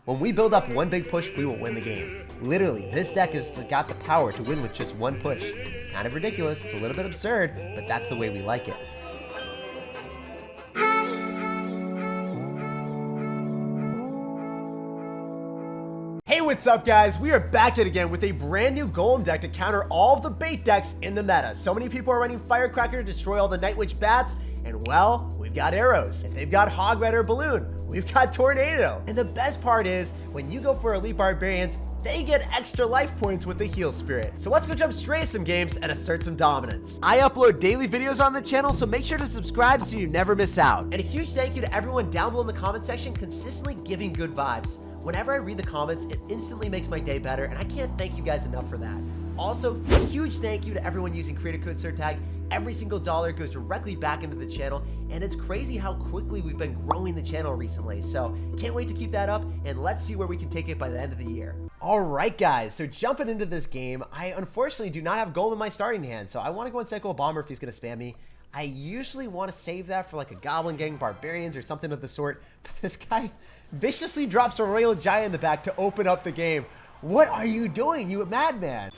When we build up one big push, we will win the game. Literally, this deck has got the power to win with just one push. It's kind of ridiculous, it's a little bit absurd, but that's the way we like it. Hey, what's up guys? We are back yet again with a brand new Golem deck to counter all of the bait decks in the meta. So many people are running Firecracker to destroy all the Night Witch bats, and well, we've got arrows. If they've got Hog Rider Balloon, we've got Tornado. And the best part is, when you go for Elite Barbarians, they get extra life points with the Heal Spirit. So let's go jump straight to some games and assert some dominance. I upload daily videos on the channel, so make sure to subscribe so you never miss out. And a huge thank you to everyone down below in the comment section consistently giving good vibes. Whenever I read the comments, it instantly makes my day better, and I can't thank you guys enough for that. Also, a huge thank you to everyone using creator code SirTag. Every single dollar goes directly back into the channel, and it's crazy how quickly we've been growing the channel recently. So can't wait to keep that up, and let's see where we can take it by the end of the year. All right, guys, so jumping into this game, I unfortunately do not have Golem in my starting hand, so I want to go and cycle a Bomber if he's going to spam me. I usually want to save that for like a Goblin getting Barbarians or something of the sort, but this guy viciously drops a Royal Giant in the back to open up the game. What are you doing, you madman?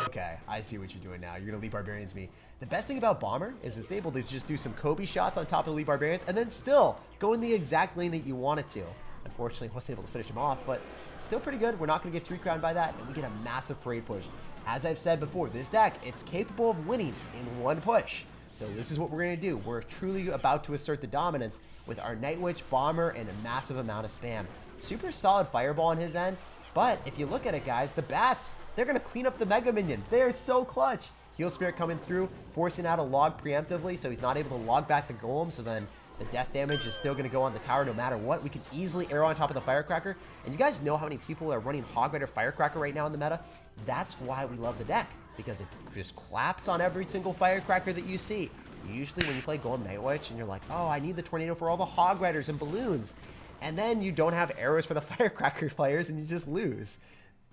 Okay, I see what you're doing now. You're gonna Elite Barbarians me. The best thing about Bomber is it's able to just do some Kobe shots on top of the Elite Barbarians and then still go in the exact lane that you want it to. Unfortunately, I wasn't able to finish him off, but still pretty good. We're not gonna get 3 crowned by that, and we get a massive parade push. As I've said before, this deck, it's capable of winning in one push. So this is what we're going to do. We're truly about to assert the dominance with our Night Witch, Bomber, and a massive amount of spam. Super solid Fireball on his end, but if you look at it, guys, the bats, they're going to clean up the Mega Minion. They're so clutch. Heal Spirit coming through, forcing out a log preemptively, so he's not able to log back the Golem, so then the death damage is still going to go on the tower no matter what. We can easily arrow on top of the Firecracker, and you guys know how many people are running Hog Rider Firecracker right now in the meta? That's why we love the deck, because it just claps on every single Firecracker that you see. Usually when you play Golem Night Witch and you're like, oh, I need the Tornado for all the Hog Riders and Balloons, and then you don't have arrows for the Firecracker players and you just lose.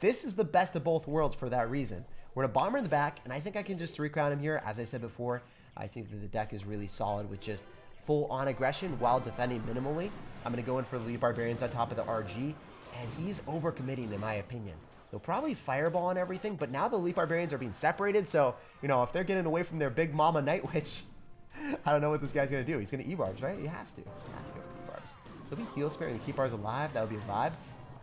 This is the best of both worlds for that reason. We're going to Bomber in the back, and I think I can just 3-crown him here. As I said before, I think that the deck is really solid with just full-on aggression while defending minimally. I'm going to go in for the Elite Barbarians on top of the RG, and he's overcommitting in my opinion. They'll probably Fireball on everything, but now the Elite Barbarians are being separated, so, you know, if they're getting away from their big mama Night Witch, I don't know what this guy's going to do. He's going to E-Barbs, right? He has to. He has to go for E-Barbs. So if we Heal Spirit and keep ours alive, that would be a vibe.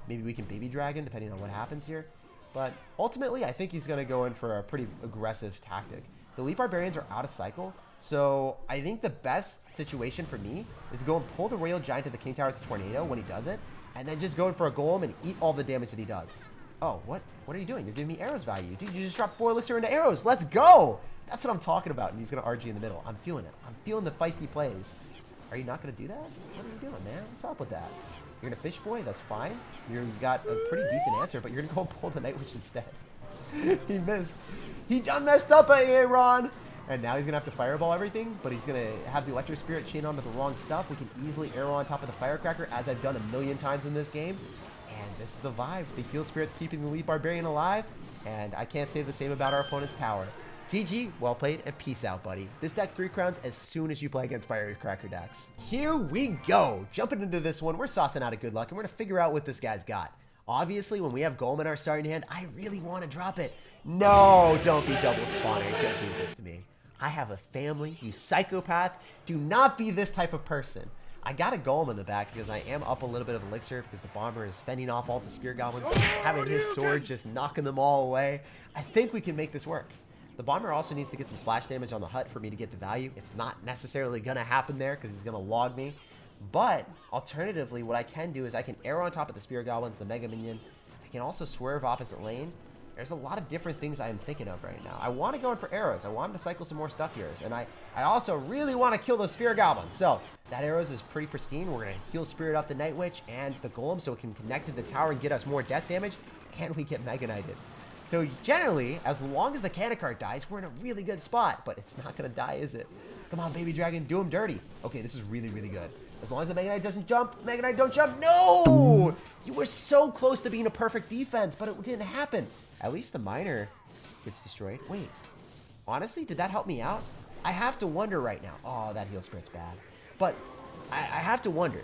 Maybe we can Baby Dragon, depending on what happens here. But ultimately, I think he's going to go in for a pretty aggressive tactic. The Elite Barbarians are out of cycle, so I think the best situation for me is to go and pull the Royal Giant to the King Tower with the Tornado when he does it, and then just go in for a Golem and eat all the damage that he does. Oh, what are you doing? You're giving me arrows value. Dude, you just dropped 4 elixir into arrows. Let's go! That's what I'm talking about, and he's going to RG in the middle. I'm feeling it. I'm feeling the feisty plays. Are you not going to do that? What are you doing, man? What's up with that? You're going to Fish Boy? That's fine. You've got a pretty decent answer, but you're going to go and pull the Night Witch instead. He missed. He done messed up, Aaron! And now he's going to have to Fireball everything, but he's going to have the Electric Spirit chain onto the wrong stuff. We can easily arrow on top of the Firecracker, as I've done a million times in this game. And this is the vibe. The Heal Spirit's keeping the Elite Barbarian alive, and I can't say the same about our opponent's tower. GG, well played, and peace out, buddy. This deck 3 crowns as soon as you play against Firecracker decks. Here we go. Jumping into this one, we're saucing out a good luck, and we're going to figure out what this guy's got. Obviously, when we have Golem in our starting hand, I really want to drop it. No, don't be double spawner. Don't do this to me. I have a family, you psychopath. Do not be this type of person. I got a Golem in the back because I am up a little bit of elixir because the Bomber is fending off all the Spear Goblins, having his sword just knocking them all away. I think we can make this work. The Bomber also needs to get some splash damage on the hut for me to get the value. It's not necessarily going to happen there because he's going to log me. But alternatively, what I can do is I can arrow on top of the Spear Goblins, the Mega Minion. I can also swerve opposite lane. There's a lot of different things I'm thinking of right now. I want to go in for arrows. I want him to cycle some more stuff here. And I also really want to kill those Spear Goblins. So that arrows is pretty pristine. We're going to Heal Spirit up the Night Witch and the Golem so it can connect to the tower and get us more death damage. And we get Mega Knighted. So generally, as long as the Cannon Cart dies, we're in a really good spot. But it's not going to die, is it? Come on, Baby Dragon, do him dirty. Okay, this is really, really good. As long as the Mega Knight doesn't jump, Mega Knight don't jump. No! You were so close to being a perfect defense, but it didn't happen. At least the Miner gets destroyed. Wait, honestly, did that help me out? I have to wonder right now. Oh, that Heal Spirit's bad. But I have to wonder,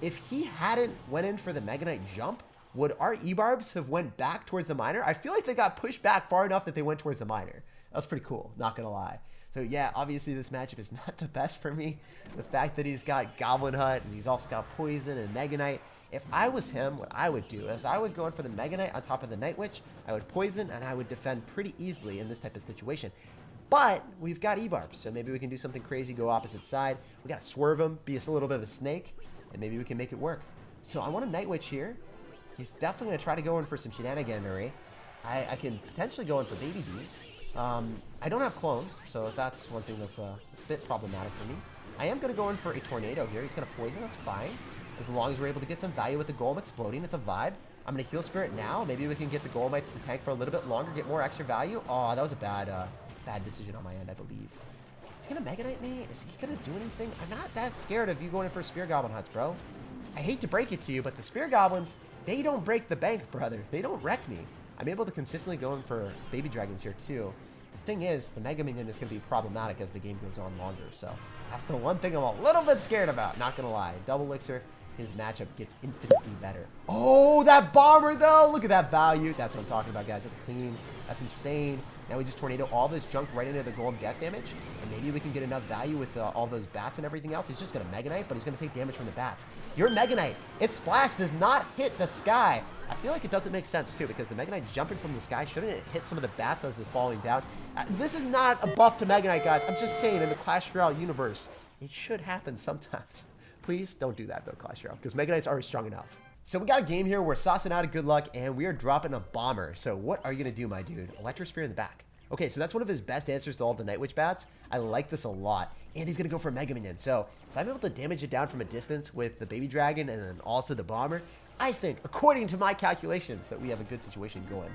if he hadn't went in for the Mega Knight jump, would our E-Barbs have went back towards the miner? I feel like they got pushed back far enough that they went towards the miner. That was pretty cool, not gonna lie. So yeah, obviously this matchup is not the best for me. The fact that he's got Goblin Hut and he's also got Poison and Mega Knight. If I was him, what I would do is I would go in for the Mega Knight on top of the Night Witch. I would Poison and I would defend pretty easily in this type of situation. But we've got E-Barbs, so maybe we can do something crazy, go opposite side. We gotta swerve him, be a little bit of a snake, and maybe we can make it work. So I want a Night Witch here. He's definitely going to try to go in for some shenaniganery. I can potentially go in for Baby D. I don't have Clone, so that's one thing that's a bit problematic for me. I am going to go in for a Tornado here. He's going to Poison, that's fine. As long as we're able to get some value with the Golem exploding, it's a vibe. I'm going to Heal Spirit now. Maybe we can get the Golemites to tank for a little bit longer, get more extra value. Oh, that was a bad decision on my end, I believe. Is he going to Mega Knight me? Is he going to do anything? I'm not that scared of you going in for Spear Goblin Huts, bro. I hate to break it to you, but the Spear Goblins, they don't break the bank, brother. They don't wreck me. I'm able to consistently go in for Baby Dragons here, too. The thing is, the Mega Minion is going to be problematic as the game goes on longer, so that's the one thing I'm a little bit scared about, not going to lie. Double Elixir, his matchup gets infinitely better. Oh, that Bomber, though! Look at that value. That's what I'm talking about, guys. That's clean. That's insane. Now we just Tornado all this junk right into the Golem death damage, and maybe we can get enough value with all those bats and everything else. He's just going to Mega Knight, but he's going to take damage from the bats. Your Mega Knight, its splash does not hit the sky. I feel like it doesn't make sense, too, because the Mega Knight jumping from the sky, shouldn't it hit some of the bats as it's falling down? This is not a buff to Mega Knight, guys. I'm just saying, in the Clash Royale universe, it should happen sometimes. Please don't do that, though, Clash Royale, because Mega Knight's already strong enough. So we got a game here. We're saucing out of good luck, and we are dropping a Bomber. So what are you going to do, my dude? Electro Spear in the back. Okay, so that's one of his best answers to all the Night Witch bats. I like this a lot. And he's going to go for a Mega Minion. So if I'm able to damage it down from a distance with the Baby Dragon and then also the Bomber, I think, according to my calculations, that we have a good situation going.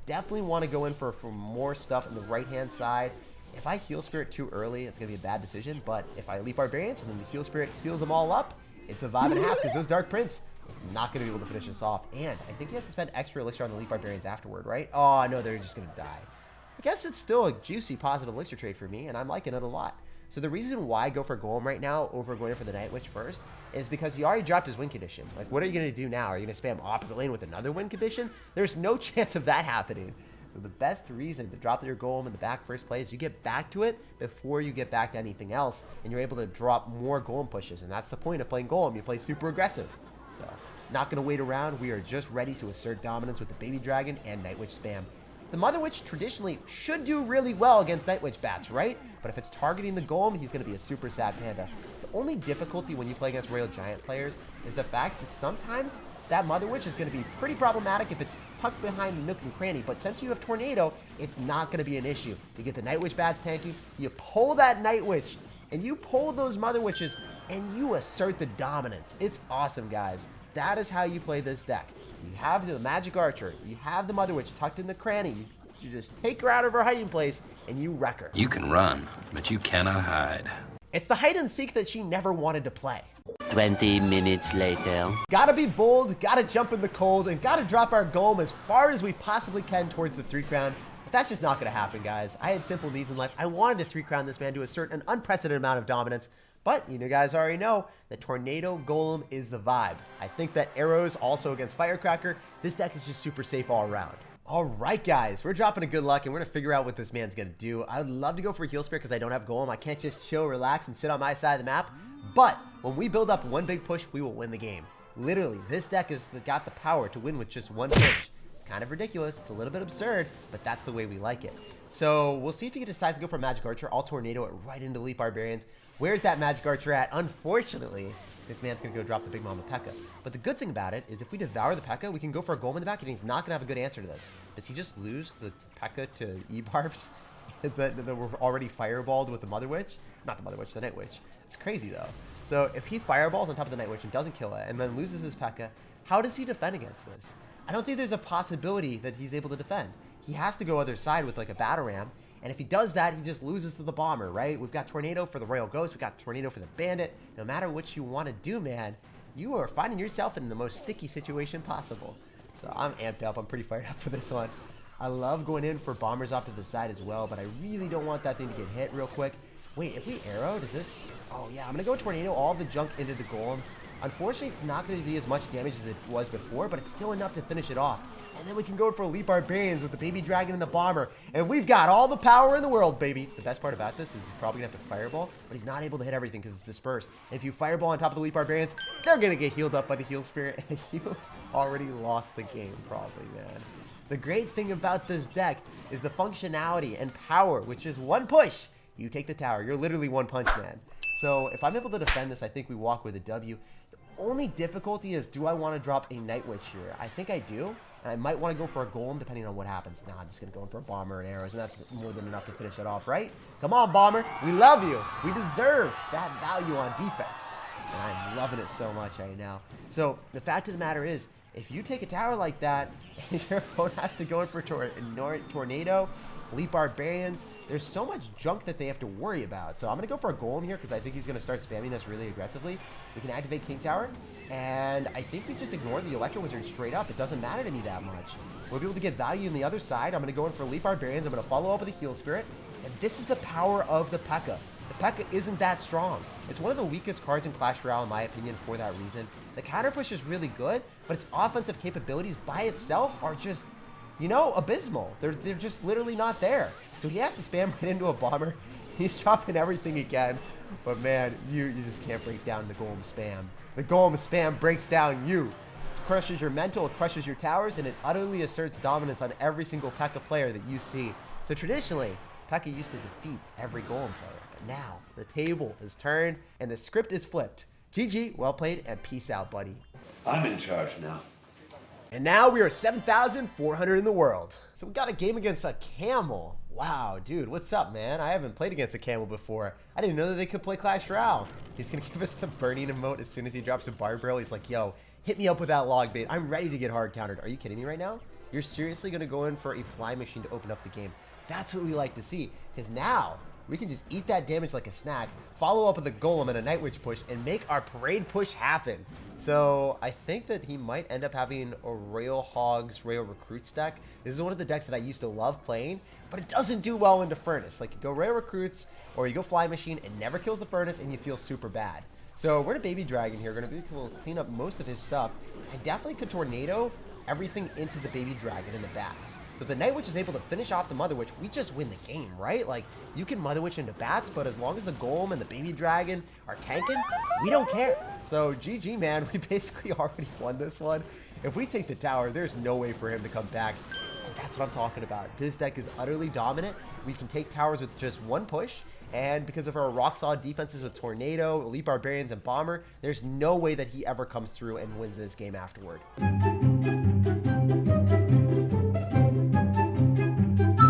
Definitely want to go in for more stuff on the right-hand side. If I Heal Spirit too early, it's going to be a bad decision. But if I Leap Barbarians and then the Heal Spirit heals them all up, it's a vibe and a half because those Dark Prince is not going to be able to finish this off. And I think he has to spend extra Elixir on the Leap Barbarians afterward, right? Oh, no, they're just going to die. I guess it's still a juicy positive Elixir trade for me, and I'm liking it a lot. So the reason why I go for Golem right now over going for the Night Witch first is because he already dropped his win condition. Like, what are you going to do now? Are you going to spam opposite lane with another win condition? There's no chance of that happening. So the best reason to drop your Golem in the back first play is you get back to it before you get back to anything else, and you're able to drop more Golem pushes. And that's the point of playing Golem. You play super aggressive. So not going to wait around. We are just ready to assert dominance with the Baby Dragon and Night Witch spam. The Mother Witch traditionally should do really well against Night Witch bats, right? But if it's targeting the Golem, he's going to be a super sad panda. The only difficulty when you play against Royal Giant players is the fact that sometimes that Mother Witch is going to be pretty problematic if it's tucked behind the nook and cranny. But since you have Tornado, it's not going to be an issue. You get the Night Witch bats tanking, you pull that Night Witch, and you pull those Mother Witches, and you assert the dominance. It's awesome, guys. That is how you play this deck. You have the Magic Archer, you have the Mother Witch tucked in the cranny, you just take her out of her hiding place, and you wreck her. You can run, but you cannot hide. It's the hide and seek that she never wanted to play. 20 minutes later. Gotta be bold, gotta jump in the cold, and gotta drop our Golem as far as we possibly can towards the 3-crown. But that's just not gonna happen, guys. I had simple needs in life. I wanted to 3-crown this man to assert an unprecedented amount of dominance. But you guys already know that Tornado Golem is the vibe. I think that Arrows also against Firecracker, this deck is just super safe all around. All right, guys, we're dropping a good luck, and we're going to figure out what this man's going to do. I would love to go for Heal Spirit because I don't have Golem. I can't just chill, relax, and sit on my side of the map. But when we build up one big push, we will win the game. Literally, this deck has got the power to win with just one push. It's kind of ridiculous. It's a little bit absurd, but that's the way we like it. So we'll see if he decides to go for Magic Archer. I'll Tornado it right into Leap Barbarians. Where's that Magic Archer at? Unfortunately, this man's going to go drop the Big Mama Pekka. But the good thing about it is if we devour the Pekka, we can go for a Golem in the back, and he's not going to have a good answer to this. Does he just lose the Pekka to E-Barbs that were already fireballed with the Mother Witch? Not the Mother Witch, the Night Witch. It's crazy, though. So if he fireballs on top of the Night Witch and doesn't kill it, and then loses his Pekka, how does he defend against this? I don't think there's a possibility that he's able to defend. He has to go other side with like a Battle Ram. And if he does that, he just loses to the Bomber, right? We've got Tornado for the Royal Ghost. We've got Tornado for the Bandit. No matter what you want to do, man, you are finding yourself in the most sticky situation possible. So I'm amped up. I'm pretty fired up for this one. I love going in for Bombers off to the side as well, but I really don't want that thing to get hit real quick. Wait, if we arrow, does this... Oh, yeah, I'm going to go tornado all the junk into the golem. Unfortunately, it's not going to be as much damage as it was before, but it's still enough to finish it off. And then we can go for Elite Barbarians with the baby dragon and the bomber. And we've got all the power in the world, baby. The best part about this is he's probably going to have to fireball, but he's not able to hit everything because it's dispersed. And if you fireball on top of the Elite Barbarians, they're going to get healed up by the heal spirit. And you already lost the game, probably, man. The great thing about this deck is the functionality and power, which is one push. You take the tower. You're literally one punch man. So if I'm able to defend this, I think we walk with a W. The only difficulty is, do I want to drop a Night Witch here? I think I do. And I might want to go for a golem depending on what happens. Nah, I'm just going to go in for a bomber and arrows, and that's more than enough to finish it off, right? Come on, bomber. We love you. We deserve that value on defense. And I'm loving it so much right now. So the fact of the matter is, if you take a tower like that, and your opponent has to go in for tornado, Elite Barbarians, there's so much junk that they have to worry about. So I'm going to go for a golem here because I think he's going to start spamming us really aggressively. We can activate King Tower, and I think we just ignore the Electro Wizard straight up. It doesn't matter to me that much. We'll be able to get value on the other side. I'm going to go in for Elite Barbarians. I'm going to follow up with a Heal Spirit, and this is the power of the pekka. The pekka isn't that strong. It's one of the weakest cards in Clash Royale, in my opinion, for that reason. The counter push is really good, but its offensive capabilities by itself are just, you know, abysmal. They're just literally not there. So he has to spam right into a bomber. He's dropping everything again. But man, you just can't break down the golem spam. The golem spam breaks down you. It crushes your mental, it crushes your towers, and it utterly asserts dominance on every single pekka player that you see. So traditionally, pekka used to defeat every golem player. But now, the table is turned and the script is flipped. GG, well played, and peace out, buddy. I'm in charge now. And now we are 7,400 in the world. So we got a game against a camel. Wow, dude, what's up, man? I haven't played against a camel before. I didn't know that they could play Clash Royale. He's gonna give us the burning emote as soon as he drops a Barbarel. He's like, yo, hit me up with that log bait. I'm ready to get hard countered. Are you kidding me right now? You're seriously gonna go in for a fly machine to open up the game. That's what we like to see, because now we can just eat that damage like a snack, follow up with a golem and a Night Witch push, and make our parade push happen. So I think that he might end up having a Royal Hogs, Royal Recruits deck. This is one of the decks that I used to love playing, but it doesn't do well into Furnace. Like, you go Royal Recruits, or you go Fly Machine, it never kills the Furnace, and you feel super bad. So we're gonna Baby Dragon here. We're gonna be able to clean up most of his stuff. I definitely could Tornado everything into the Baby Dragon and the Bats. So if the Night Witch is able to finish off the Mother Witch, we just win the game, right? Like, you can Mother Witch into Bats, but as long as the Golem and the Baby Dragon are tanking, we don't care. So GG, man, we basically already won this one. If we take the tower, there's no way for him to come back. And that's what I'm talking about. This deck is utterly dominant. We can take towers with just one push. And because of our rock-solid defenses with Tornado, Elite Barbarians, and Bomber, there's no way that he ever comes through and wins this game afterward.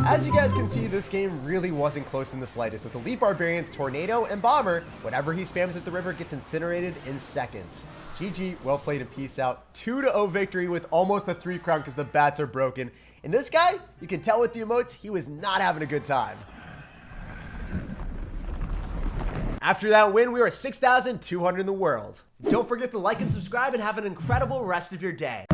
As you guys can see, this game really wasn't close in the slightest. With Elite Barbarians, Tornado, and Bomber, whatever he spams at the river gets incinerated in seconds. GG, well played, and peace out. 2-0 victory with almost a 3 crown because the bats are broken. And this guy, you can tell with the emotes, he was not having a good time. After that win, we were 6,200 in the world. Don't forget to like and subscribe and have an incredible rest of your day.